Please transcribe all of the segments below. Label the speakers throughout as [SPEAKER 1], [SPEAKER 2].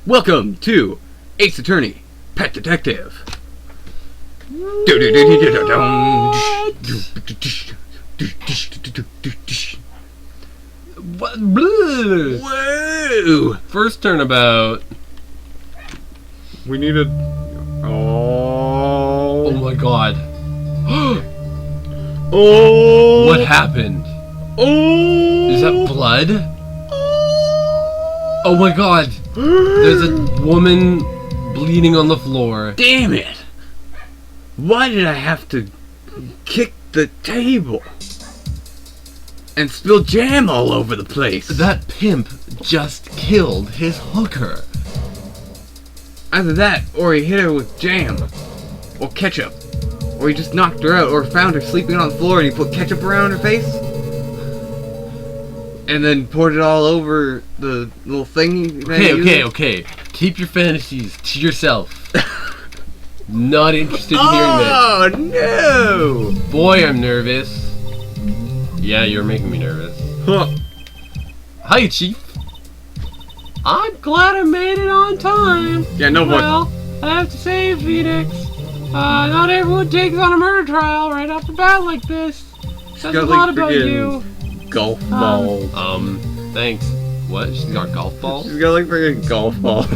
[SPEAKER 1] Welcome to Ace Attorney, Pet Detective.
[SPEAKER 2] What? Whoa! First turnabout.
[SPEAKER 1] We need a...
[SPEAKER 2] Oh my god.
[SPEAKER 1] Oh!
[SPEAKER 2] What happened?
[SPEAKER 1] Oh!
[SPEAKER 2] Is that blood? Oh my god. There's a woman bleeding on the floor.
[SPEAKER 1] Damn it! Why did I have to kick the table? And spill jam all over the place?
[SPEAKER 2] That pimp just killed his hooker.
[SPEAKER 1] Either that, or he hit her with jam. Or ketchup. Or he just knocked her out, or found her sleeping on the floor and he put ketchup around her face. And then poured it all over the little thing.
[SPEAKER 2] Okay. Keep your fantasies to yourself. Not interested in hearing this.
[SPEAKER 1] Oh, no!
[SPEAKER 2] Boy, I'm nervous. Yeah, you're making me nervous.
[SPEAKER 1] Huh.
[SPEAKER 2] Hi, Chief. I'm glad I made it on time.
[SPEAKER 1] Yeah, no one.
[SPEAKER 2] Well, I have to say, Phoenix, not everyone takes on a murder trial right off the bat like this. Says a lot about you.
[SPEAKER 1] Golf balls.
[SPEAKER 2] Thanks. What? She's got golf balls?
[SPEAKER 1] She's got like freaking golf balls.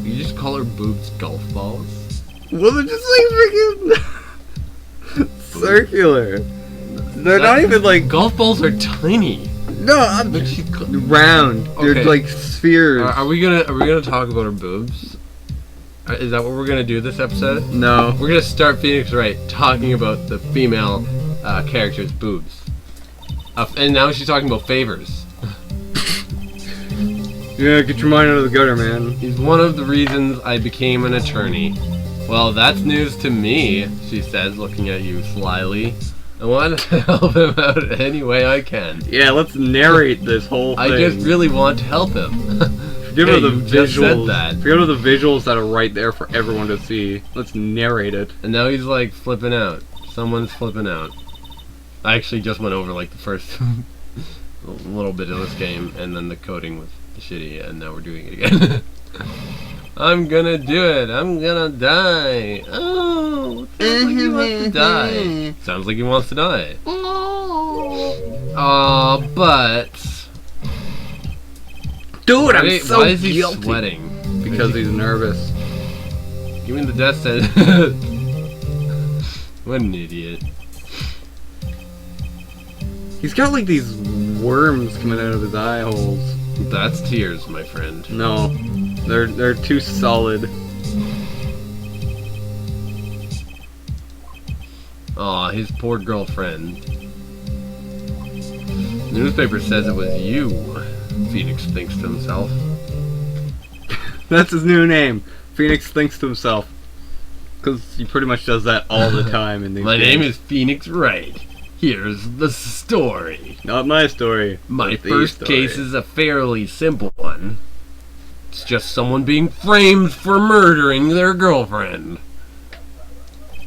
[SPEAKER 2] You just call her boobs golf balls?
[SPEAKER 1] Well, they're just like freaking circular. They're not even like...
[SPEAKER 2] Golf balls are tiny.
[SPEAKER 1] No, I'm round. They're
[SPEAKER 2] Okay.
[SPEAKER 1] like spheres.
[SPEAKER 2] Are we gonna talk about her boobs? Is that what we're gonna do this episode?
[SPEAKER 1] No.
[SPEAKER 2] We're gonna start Phoenix Wright talking about the female character's boobs. And now she's talking about favors.
[SPEAKER 1] Yeah, get your mind out of the gutter, man.
[SPEAKER 2] He's one of the reasons I became an attorney. Well, that's news to me, she says, looking at you slyly. I want to help him out any way I can.
[SPEAKER 1] Yeah, let's narrate this whole thing.
[SPEAKER 2] I just really want to help him.
[SPEAKER 1] Forget about the
[SPEAKER 2] you just said
[SPEAKER 1] visuals.
[SPEAKER 2] that.
[SPEAKER 1] Forget about the visuals that are right there for everyone to see. Let's narrate it.
[SPEAKER 2] And now he's like flipping out. Someone's flipping out. I actually just went over like the first little bit of this game, and then the coding was shitty, and now we're doing it again. I'm gonna do it. I'm gonna die. Oh, sounds like he wants to die. Sounds like he wants to die. Oh, but
[SPEAKER 1] Dude, I'm so
[SPEAKER 2] why is he
[SPEAKER 1] guilty.
[SPEAKER 2] sweating?
[SPEAKER 1] Because he's nervous.
[SPEAKER 2] Give me the death sentence. What an idiot.
[SPEAKER 1] He's got like these worms coming out of his eye holes.
[SPEAKER 2] That's tears, my friend.
[SPEAKER 1] No, they're too solid.
[SPEAKER 2] Aw, his poor girlfriend. The newspaper says it was you, Phoenix thinks to himself.
[SPEAKER 1] That's his new name. Phoenix thinks to himself. Because he pretty much does that all the time in these
[SPEAKER 2] My
[SPEAKER 1] games.
[SPEAKER 2] name is Phoenix Wright. Here's the story.
[SPEAKER 1] Not my story.
[SPEAKER 2] My
[SPEAKER 1] but the
[SPEAKER 2] first
[SPEAKER 1] story.
[SPEAKER 2] case is a fairly simple one. It's just someone being framed for murdering their girlfriend.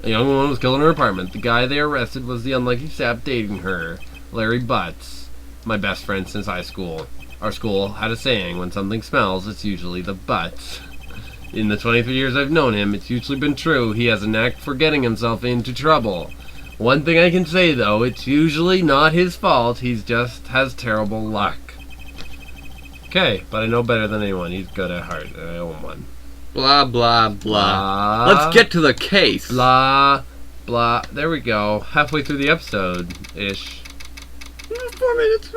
[SPEAKER 2] A young woman was killed in her apartment. The guy they arrested was the unlucky sap dating her, Larry Butts, my best friend since high school. Our school had a saying, when something smells, it's usually the butts. In the 23 years I've known him, it's usually been true. He has a knack for getting himself into trouble. One thing I can say, though, it's usually not his fault. He just has terrible luck. Okay, but I know better than anyone. He's good at heart, and I own one.
[SPEAKER 1] Blah, blah, blah. Let's get to the case.
[SPEAKER 2] Blah, blah. There we go. Halfway through the episode-ish.
[SPEAKER 1] 4 minutes.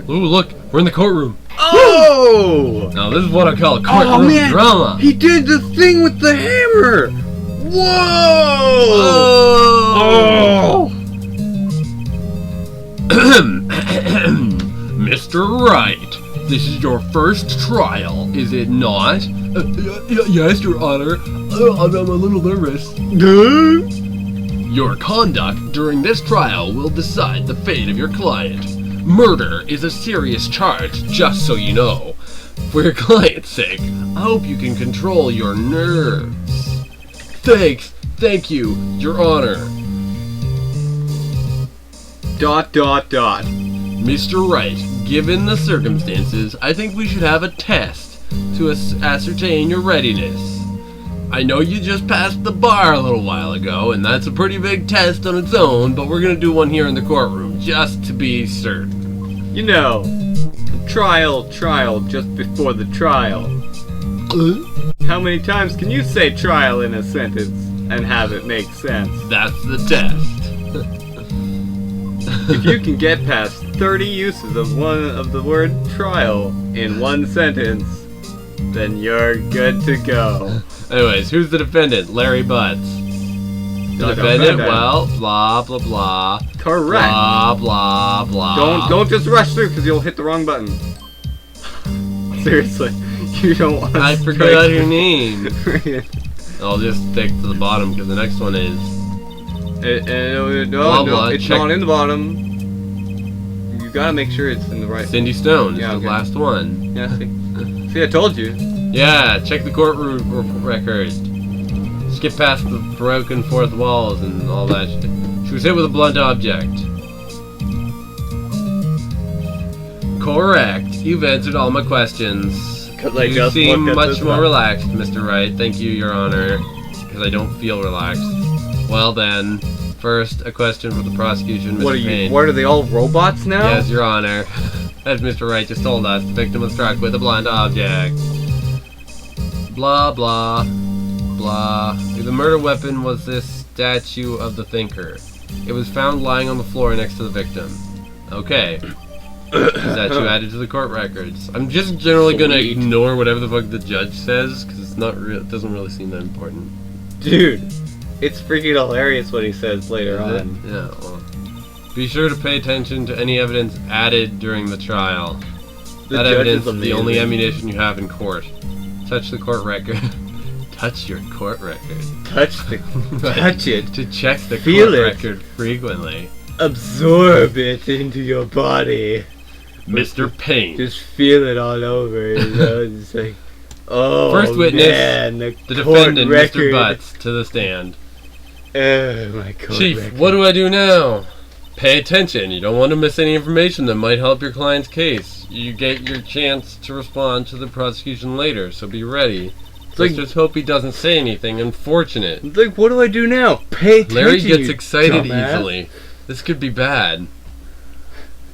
[SPEAKER 2] Ooh, look, we're in the courtroom.
[SPEAKER 1] Oh!
[SPEAKER 2] Now, this is what I call a courtroom drama.
[SPEAKER 1] He did the thing with the hammer! Whoa!
[SPEAKER 2] Oh! Mr. Wright, this is your first trial, is it not? Yes, Your Honor. I'm a little nervous. Your conduct during this trial will decide the fate of your client. Murder is a serious charge, just so you know. For your client's sake, I hope you can control your nerves. Thank you, Your Honor.
[SPEAKER 1] Dot.
[SPEAKER 2] Mr. Wright, Given the circumstances, I think we should have a test to ascertain your readiness. I know you just passed the bar a little while ago, and that's a pretty big test on its own, but we're gonna do one here in the courtroom, just to be certain.
[SPEAKER 3] You know, trial just before the trial. How many times can you say trial in a sentence and have it make sense?
[SPEAKER 2] That's the test.
[SPEAKER 3] If you can get past 30 uses of the word trial in one sentence, then you're good to go.
[SPEAKER 2] Anyways, who's the defendant? Larry Butts. The defendant, well, blah, blah, blah.
[SPEAKER 3] Correct.
[SPEAKER 2] Blah, blah, blah.
[SPEAKER 3] Don't just rush through because you'll hit the wrong button. Seriously, you don't want to
[SPEAKER 2] I forgot your name.
[SPEAKER 3] name.
[SPEAKER 2] I'll just stick to the bottom because the next one is...
[SPEAKER 3] No,
[SPEAKER 2] blah,
[SPEAKER 3] it's
[SPEAKER 2] check.
[SPEAKER 3] not in the bottom. You gotta make sure it's in the right.
[SPEAKER 2] Cindy Stone is
[SPEAKER 3] Yeah,
[SPEAKER 2] the
[SPEAKER 3] okay.
[SPEAKER 2] last one.
[SPEAKER 3] Yeah, see, I told you.
[SPEAKER 2] Yeah, check the courtroom record. Skip past the broken fourth walls and all that shit. She was hit with a blunt object. Correct. You've answered all my questions.
[SPEAKER 3] 'Cause I
[SPEAKER 2] You
[SPEAKER 3] just
[SPEAKER 2] seem
[SPEAKER 3] looked at
[SPEAKER 2] much
[SPEAKER 3] this
[SPEAKER 2] more
[SPEAKER 3] one.
[SPEAKER 2] relaxed, Mr. Wright. Thank you, Your Honor. Because I don't feel relaxed. Well then, first, a question for the prosecution, Mr.
[SPEAKER 3] What are you?
[SPEAKER 2] Payne.
[SPEAKER 3] What are they all robots now?
[SPEAKER 2] Yes, Your Honor. As Mr. Wright just told us, the victim was struck with a blunt object. Blah, blah, blah. The murder weapon was this statue of the thinker. It was found lying on the floor next to the victim. Okay. Statue added to the court records. I'm just generally gonna
[SPEAKER 3] Sweet.
[SPEAKER 2] ignore whatever the fuck the judge says, because it's not real. It doesn't really seem that important.
[SPEAKER 3] Dude, it's freaking hilarious what he says later
[SPEAKER 2] Is it?
[SPEAKER 3] on.
[SPEAKER 2] Yeah, well. Be sure to pay attention to any evidence added during the trial.
[SPEAKER 3] The
[SPEAKER 2] That
[SPEAKER 3] judge
[SPEAKER 2] evidence
[SPEAKER 3] is
[SPEAKER 2] is the only
[SPEAKER 3] amazing.
[SPEAKER 2] ammunition you have in court. Touch the court record. Touch your court record.
[SPEAKER 3] Touch it.
[SPEAKER 2] To check the
[SPEAKER 3] Feel
[SPEAKER 2] court
[SPEAKER 3] it.
[SPEAKER 2] record frequently.
[SPEAKER 3] Absorb it into your body.
[SPEAKER 2] Mr. Payne.
[SPEAKER 3] Just feel it all over. You know, it's like, oh
[SPEAKER 2] First witness,
[SPEAKER 3] man, the
[SPEAKER 2] The
[SPEAKER 3] court
[SPEAKER 2] defendant,
[SPEAKER 3] record.
[SPEAKER 2] Mr. Butts, to the stand.
[SPEAKER 3] Oh my court
[SPEAKER 2] Chief,
[SPEAKER 3] record.
[SPEAKER 2] what do I do now? Pay attention. You don't want to miss any information that might help your client's case. You get your chance to respond to the prosecution later, so be ready. Let's
[SPEAKER 3] like-
[SPEAKER 2] just hope he doesn't say anything unfortunate.
[SPEAKER 3] It's like, what do I do now? Pay attention.
[SPEAKER 2] Larry gets
[SPEAKER 3] you
[SPEAKER 2] excited
[SPEAKER 3] dumbass.
[SPEAKER 2] easily. This could be bad.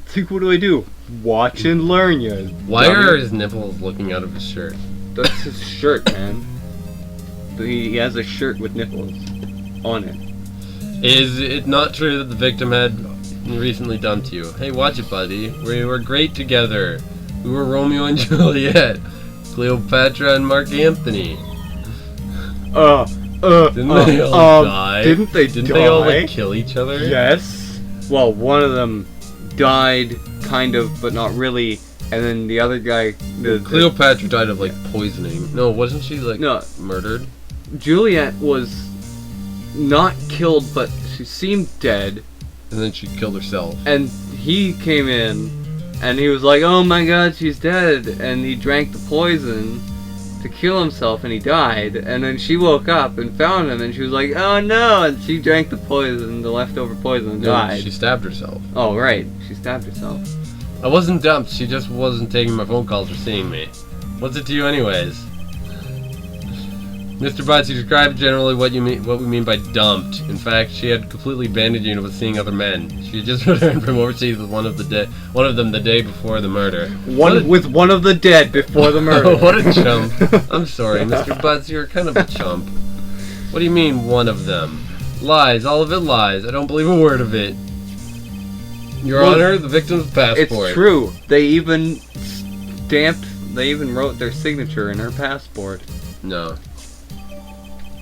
[SPEAKER 3] It's like, what do I do? Watch and learn, you.
[SPEAKER 2] Why
[SPEAKER 3] dummy.
[SPEAKER 2] are his nipples looking out of his shirt?
[SPEAKER 3] That's his shirt, man. He has a shirt with nipples on it.
[SPEAKER 2] Is it not true that the victim had recently dumped you? Hey, watch it, buddy. We were great together. We were Romeo and Juliet, Cleopatra and Mark Anthony. Didn't they all die?
[SPEAKER 3] Didn't they
[SPEAKER 2] Didn't
[SPEAKER 3] die?
[SPEAKER 2] they all like kill each other?
[SPEAKER 3] Yes. Well, one of them died, kind of, but not really. And then the other guy,
[SPEAKER 2] Cleopatra died of like poisoning. No, wasn't she like
[SPEAKER 3] No.
[SPEAKER 2] murdered?
[SPEAKER 3] Juliet was not killed, but she seemed dead.
[SPEAKER 2] And then she killed herself.
[SPEAKER 3] And he came in, and he was like, "Oh my God, she's dead!" And he drank the poison to kill himself, and he died. And then she woke up and found him, and she was like, "Oh no!" And she drank the poison, the leftover poison, and
[SPEAKER 2] No,
[SPEAKER 3] died.
[SPEAKER 2] she stabbed herself.
[SPEAKER 3] Oh right, she stabbed herself.
[SPEAKER 2] I wasn't dumped. She just wasn't taking my phone calls or seeing me. What's it to you, anyways? Mr. Butts, you described generally what we mean by dumped. In fact, she had completely abandoned you with seeing other men. She had just returned from overseas with one of them the day before the murder.
[SPEAKER 3] With one of the dead before the murder.
[SPEAKER 2] What a chump! I'm sorry, Mr. Butts, you're kind of a chump. What do you mean, one of them? Lies, all of it lies. I don't believe a word of it. Your
[SPEAKER 3] Well,
[SPEAKER 2] Honor, the victim's passport.
[SPEAKER 3] It's true. They even wrote their signature in her passport.
[SPEAKER 2] No.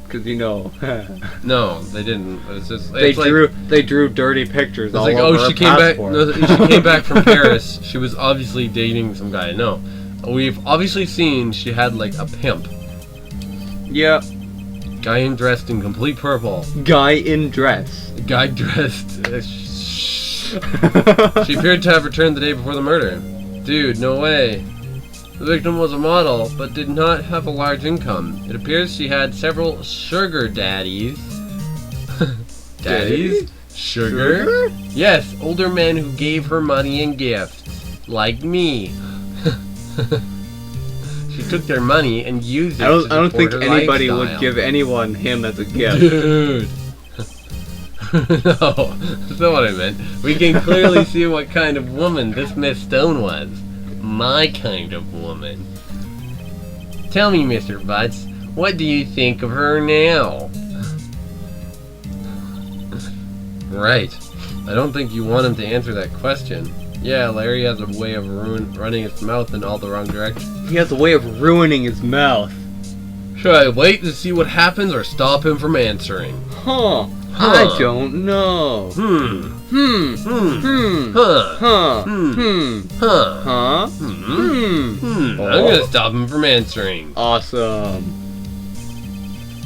[SPEAKER 3] Cause you know,
[SPEAKER 2] No, they didn't. It's just
[SPEAKER 3] they
[SPEAKER 2] it's
[SPEAKER 3] drew dirty pictures
[SPEAKER 2] It's
[SPEAKER 3] all
[SPEAKER 2] like,
[SPEAKER 3] over
[SPEAKER 2] oh,
[SPEAKER 3] her
[SPEAKER 2] she came back.
[SPEAKER 3] passport.
[SPEAKER 2] No, she came back from Paris. She was obviously dating some guy. No, we've obviously seen she had like a pimp.
[SPEAKER 3] Yeah,
[SPEAKER 2] Guy dressed in complete purple.
[SPEAKER 3] guy in dress.
[SPEAKER 2] Guy dressed. She appeared to have returned the day before the murder. Dude, no way. The victim was a model, but did not have a large income. It appears she had several sugar daddies. Daddies? Sugar? Yes, older men who gave her money and gifts. like me. She took their money and used it
[SPEAKER 3] I
[SPEAKER 2] to
[SPEAKER 3] don't think
[SPEAKER 2] support her
[SPEAKER 3] anybody
[SPEAKER 2] lifestyle.
[SPEAKER 3] would give anyone him as a gift.
[SPEAKER 2] Dude. No, that's not what I meant. We can clearly see what kind of woman this Miss Stone was. My kind of woman. Tell me, Mr. Butts, what do you think of her now? Right. I don't think you want him to answer that question. Yeah, Larry has a way of running his mouth in all the wrong directions.
[SPEAKER 3] He has a way of ruining his mouth.
[SPEAKER 2] Should I wait to see what happens or stop him from answering?
[SPEAKER 3] Huh. I don't know.
[SPEAKER 2] Hmm.
[SPEAKER 3] Hmm.
[SPEAKER 2] Huh.
[SPEAKER 3] Huh.
[SPEAKER 2] Hmm.
[SPEAKER 3] Huh.
[SPEAKER 2] Huh.
[SPEAKER 3] Hmm.
[SPEAKER 2] I'm gonna stop him from answering.
[SPEAKER 3] Awesome.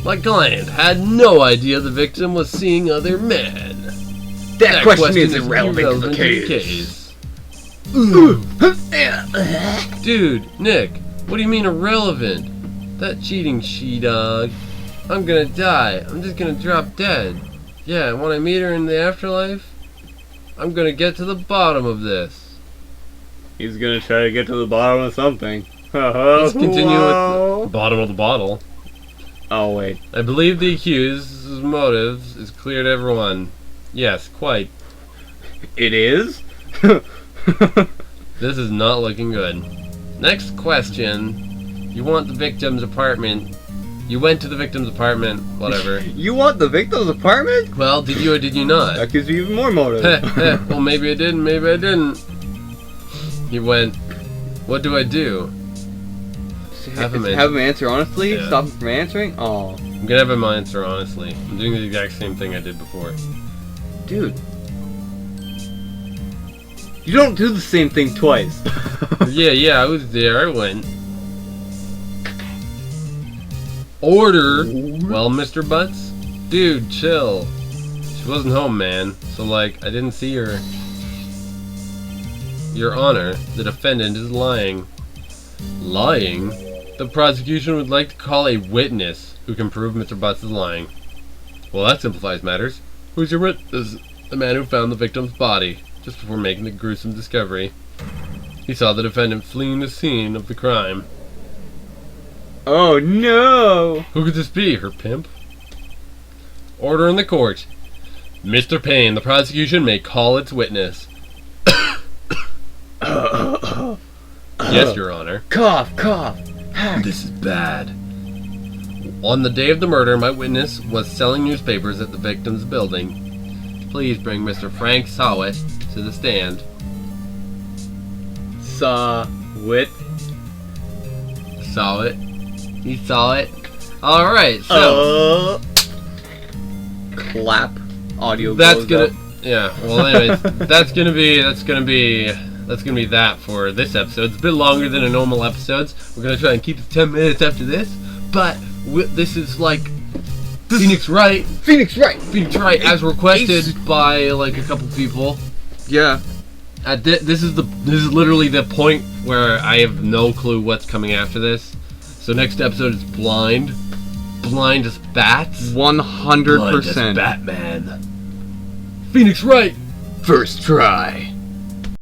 [SPEAKER 2] My client had no idea the victim was seeing other men.
[SPEAKER 3] That question is irrelevant to the
[SPEAKER 2] case. Dude, Nick, what do you mean irrelevant? That cheating she-dog. I'm gonna die. I'm just gonna drop dead. Yeah, when I meet her in the afterlife, I'm gonna get to the bottom of this.
[SPEAKER 3] He's gonna try to get to the bottom of something.
[SPEAKER 2] Let's continue with the bottom of the bottle.
[SPEAKER 3] Oh, wait.
[SPEAKER 2] I believe the accused's motives is clear to everyone. Yes, quite.
[SPEAKER 3] It is?
[SPEAKER 2] This is not looking good. Next question. You want the victim's apartment. You went to the victim's apartment, whatever.
[SPEAKER 3] You want the victim's apartment?
[SPEAKER 2] Well, did you or did you not?
[SPEAKER 3] That gives you even more motive.
[SPEAKER 2] Well, maybe I did, maybe I didn't. He went, what do I do? Have him
[SPEAKER 3] answer honestly?
[SPEAKER 2] Yeah.
[SPEAKER 3] Stop him from answering? Oh.
[SPEAKER 2] I'm gonna have him answer honestly. I'm doing the exact same thing I did before.
[SPEAKER 3] Dude. You don't do the same thing twice.
[SPEAKER 2] Yeah, I was there, I went. Order! Well, Mr. Butts? Dude, chill. She wasn't home, man. So, like, I didn't see her. Your Honor, the defendant is lying. Lying? The prosecution would like to call a witness who can prove Mr. Butts is lying. Well, that simplifies matters. Who's your witness? The man who found the victim's body, just before making the gruesome discovery. He saw the defendant fleeing the scene of the crime.
[SPEAKER 3] Oh no!
[SPEAKER 2] Who could this be? Her pimp? Order in the court. Mr. Payne, the prosecution may call its witness. Yes, Your Honor.
[SPEAKER 3] Cough, cough.
[SPEAKER 2] This is bad. On the day of the murder, my witness was selling newspapers at the victim's building. Please bring Mr. Frank Sawit to the stand.
[SPEAKER 3] Saw-wit.
[SPEAKER 2] Saw it. He saw it. Alright, so...
[SPEAKER 3] clap. Audio
[SPEAKER 2] that's
[SPEAKER 3] goes
[SPEAKER 2] gonna...
[SPEAKER 3] up.
[SPEAKER 2] Yeah, well anyways, that's gonna be that for this episode. It's a bit longer than a normal episodes. We're gonna try and keep it 10 minutes after this, but this is like Phoenix Wright.
[SPEAKER 3] Phoenix Wright!
[SPEAKER 2] Phoenix Wright, as requested by like a couple people.
[SPEAKER 1] Yeah.
[SPEAKER 2] This is literally the point where I have no clue what's coming after this. So next episode is blind as bats.
[SPEAKER 1] 100%.
[SPEAKER 2] Blind as Batman. Phoenix Wright.
[SPEAKER 1] First try.